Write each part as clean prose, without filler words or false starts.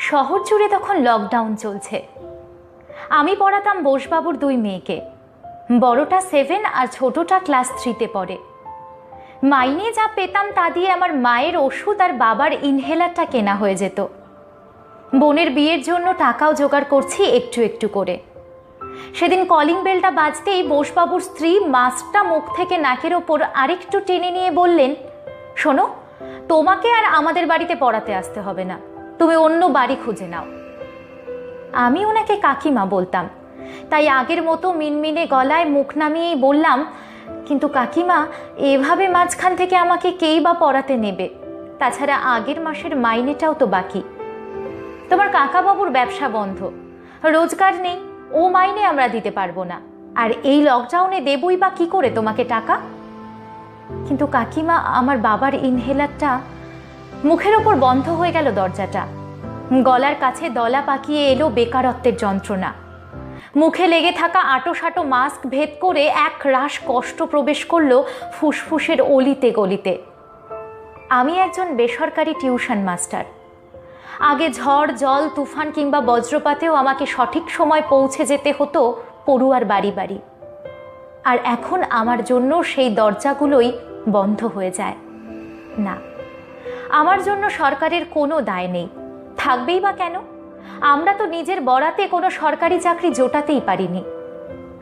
শহর জুড়ে তখন লকডাউন চলছে। আমি পড়াতাম বোসবাবুর 2 মেয়েকে। বড়টা 7 আর ছোটটা ক্লাস 3-তে পড়ে। মাইনে যা পেতাম তা দিয়ে আমার মায়ের ওষুধ আর বাবার ইনহেলারটা কেনা হয়ে যেত। বোনের বিয়ের জন্য টাকাও জোগাড় করছি একটু একটু করে। সেদিন কলিং বেলটা বাজতেই বোসবাবুর স্ত্রী মাস্কটা মুখ থেকে নাকের ওপর আরেকটু টেনে নিয়ে বললেন, শোনো, তোমাকে আর আমাদের বাড়িতে পড়াতে আসতে হবে না, তুমি অন্য বাড়ি খুঁজে নাও। আমি ওনাকে কাকিমা বলতাম, তাই আগের মতো মিনমিনে গলায় মুখ নামিয়েই বললাম, কিন্তু কাকিমা, এভাবে মাঝখান থেকে আমাকে কেই বা পড়াতে নেবে? তাছাড়া আগের মাসের মাইনেটাও তো বাকি। তোমার কাকাবাবুর ব্যবসা বন্ধ, রোজগার নেই, ও মাইনে আমরা দিতে পারবো না, আর এই লকডাউনে দেবই বা কি করে তোমাকে টাকা? কিন্তু কাকিমা, আমার বাবার ইনহেলারটা। মুখের ওপর বন্ধ হয়ে গেল দরজাটা। গলার কাছে দলা পাকিয়ে এলো বেকারত্বের যন্ত্রণা। মুখে লেগে থাকা আঁটো-সাঁটো মাস্ক ভেদ করে এক রাশ কষ্ট প্রবেশ করলো ফুসফুসের অলিতে গলিতে। আমি একজন বেসরকারি টিউশন মাস্টার। আগে ঝড়, জল, তুফান কিংবা বজ্রপাতেও আমাকে সঠিক সময় পৌঁছে যেতে হতো পড়ুয়ার বাড়ি বাড়ি। আর এখন আমার জন্য সেই দরজাগুলোই বন্ধ হয়ে যায়। না, আমার জন্য সরকারের কোনো দায় নেই, থাকবেই বা কেন? আমরা তো নিজের বরাতে কোনো সরকারি চাকরি জোটাতেই পারিনি।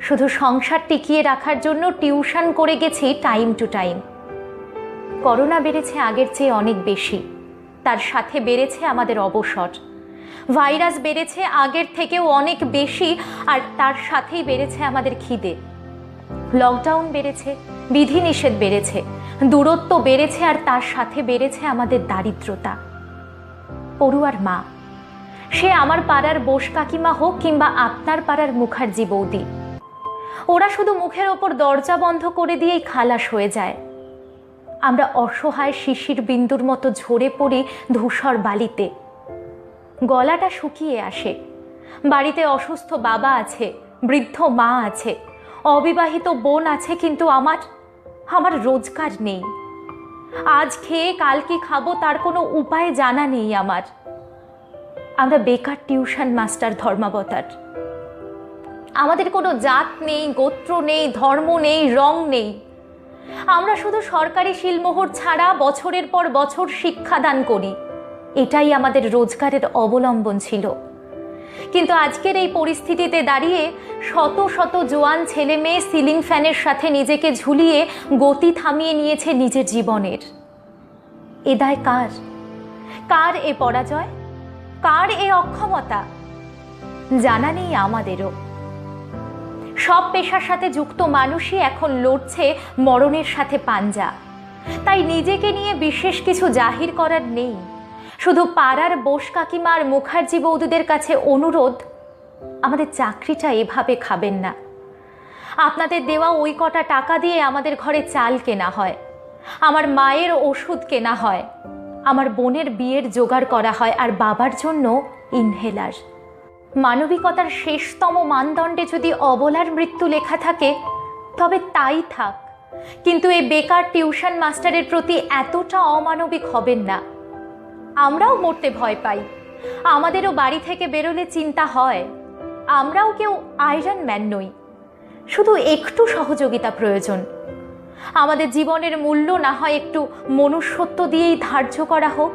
শুধু সংসার টিকিয়ে রাখার জন্য টিউশন করে গেছি টাইম টু টাইম। করোনা বেড়েছে আগের চেয়ে অনেক বেশি, তার সাথে বেড়েছে আমাদের অবসর। ভাইরাস বেড়েছে আগের থেকেও অনেক বেশি, আর তার সাথেই বেড়েছে আমাদের খিদে। লকডাউন বেড়েছে, বিধিনিষেধ বেড়েছে, দূরত্ব বেড়েছে, আর তার সাথে বেড়েছে আমাদের দারিদ্রতা। পড়ুয়ার মা, সে আমার পাড়ার বোস কাকিমা হোক কিংবা আপনার পাড়ার মুখার্জি বৌদি, ওরা শুধু মুখের ওপর দরজা বন্ধ করে দিয়েই খালাস হয়ে যায়। আমরা অসহায় শিশির বিন্দুর মতো ঝরে পড়ি ধূসর বালিতে। গলাটা শুকিয়ে আসে। বাড়িতে অসুস্থ বাবা আছে, বৃদ্ধ মা আছে, অবিবাহিত বোন আছে, কিন্তু আমার রোজগার নেই। আজ খেয়ে কাল কি খাবো তার কোনো উপায় জানা নেই আমার। আমরা বেকার টিউশন মাস্টার ধর্মাবতার। আমাদের কোনো জাত নেই, গোত্র নেই, ধর্ম নেই, রং নেই। আমরা শুধু সরকারি শিলমোহর ছাড়া বছরের পর বছর শিক্ষাদান করি, এটাই আমাদের রোজগারের অবলম্বন ছিল। কিন্তু আজকের এই পরিস্থিতিতে দাঁড়িয়ে শত শত জোয়ান ছেলে মেয়ে সিলিং ফ্যানের সাথে নিজেকে ঝুলিয়ে গতি থামিয়ে নিয়েছে নিজের জীবনের। এ দায় কার? কার এ পরাজয়? কার এ অক্ষমতা? জানা নেই আমাদেরও। সব পেশার সাথে যুক্ত মানুষই এখন লড়ছে মরণের সাথে পাঞ্জা। তাই নিজেকে নিয়ে বিশেষ কিছু জাহির করার নেই। শুধু পাড়ার বোস কাকিমা আর মুখার্জি বৌদিদের কাছে অনুরোধ, আমাদের চাকরিটা এভাবে খাবেন না। আপনাদের দেওয়া ওই কটা টাকা দিয়ে আমাদের ঘরে চাল কেনা হয়, আমার মায়ের ওষুধ কেনা হয়, আমার বোনের বিয়ের জোগাড় করা হয়, আর বাবার জন্য ইনহেলার। মানবিকতার শেষতম মানদণ্ডে যদি অবলার মৃত্যু লেখা থাকে তবে তাই থাক, কিন্তু এই বেকার টিউশন মাস্টারের প্রতি এতটা অমানবিক হবেন না। আমরাও মরতে ভয় পাই, আমাদেরও বাড়ি থেকে বেরোলে চিন্তা হয়। আমরাও কেউ আয়রন ম্যান নই, শুধু একটু সহযোগিতা প্রয়োজন। আমাদের জীবনের মূল্য না হয় একটু মনুষ্যত্ব দিয়েই ধার্য করা হোক।